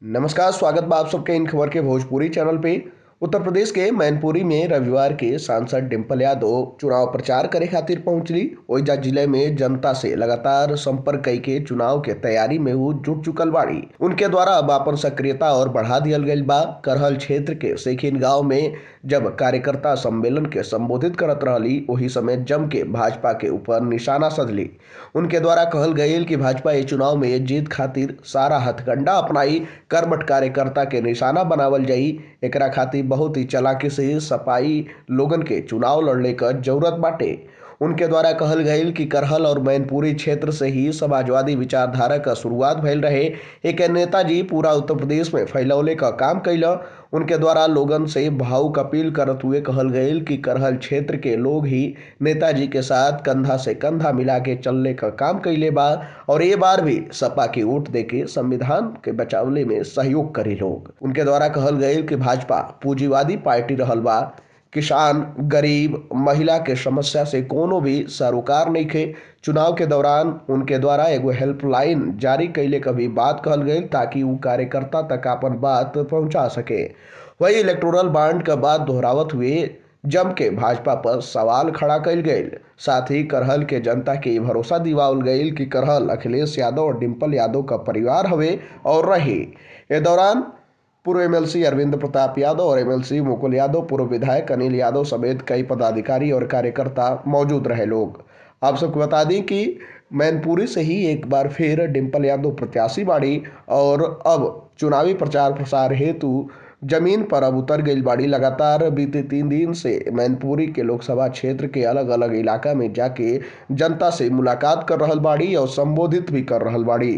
नमस्कार, स्वागत बा आप सबके इन खबर के भोजपुरी चैनल पे। उत्तर प्रदेश के मैनपुरी में रविवार के सांसद डिंपल यादव चुनाव प्रचार करे खातिर पहुंचली। ओइजा जिले में जनता से लगातार संपर्क कई के चुनाव के तैयारी में वो जुट चुकल बाड़ी। उनके द्वारा अब अपन सक्रियता और बढ़ा दियल गईल बा। करहल क्षेत्र के सेखिन गांव में जब कार्यकर्ता सम्मेलन के संबोधित करत रहली, वही समय जम के भाजपा के ऊपर निशाना सधली। उनके द्वारा कहल गईल कि भाजपा ये चुनाव में जीत खातिर सारा हथकंडा अपनाई, कर्मठ कार्यकर्ता के निशाना बनावल जाई। एकरा खातिर बहुत ही चालाकी से सपाई लोगन के चुनाव लड़ले क जरूरत बाटे। उनके द्वारा कहल गईल कि करहल और मैनपुरी क्षेत्र से ही समाजवादी विचारधारा का शुरुआत भइल रहे। एक नेताजी पूरा उत्तर प्रदेश में फैलौले का काम कैला। उनके द्वारा लोगन से भावुक अपील करत हुए कहल गईल कि करहल क्षेत्र के लोग ही नेताजी के साथ कंधा से कंधा मिला के चलने का काम कैले बा और ये बार भी सपा की वोट देके संविधान के बचावले में सहयोग करे लोग। उनके द्वारा कहल गईल कि भाजपा पूंजीवादी पार्टी रहल बा। किसान, गरीब, महिला के समस्या से कोनो भी सरोकार नहीं खे। चुनाव के दौरान उनके द्वारा एगो हेल्पलाइन जारी कैले का भी बात कहल गई ताकि वो कार्यकर्ता तक अपन बात पहुंचा सके। वही इलेक्टोरल बॉन्ड का बात दोहरावत हुए जम के भाजपा पर सवाल खड़ा कैल गई। साथ ही करहल के जनता के भरोसा दिवावल गई कि करहल अखिलेश यादव और डिंपल यादव का परिवार हवे और रही। इस दौरान पूर्व एमएलसी अरविंद प्रताप यादव और एमएलसी मुकुल यादव, पूर्व विधायक अनिल यादव समेत कई पदाधिकारी और कार्यकर्ता मौजूद रहे लोग। आप सबको बता दें कि मैनपुरी से ही एक बार फिर डिंपल यादव प्रत्याशी बाड़ी और अब चुनावी प्रचार प्रसार हेतु जमीन पर अब उतर गई बाड़ी। लगातार बीते 3 दिन से मैनपुरी के लोकसभा क्षेत्र के अलग अलग इलाका में जाके जनता से मुलाकात कर रहल बाड़ी और संबोधित भी कर रहल बाड़ी।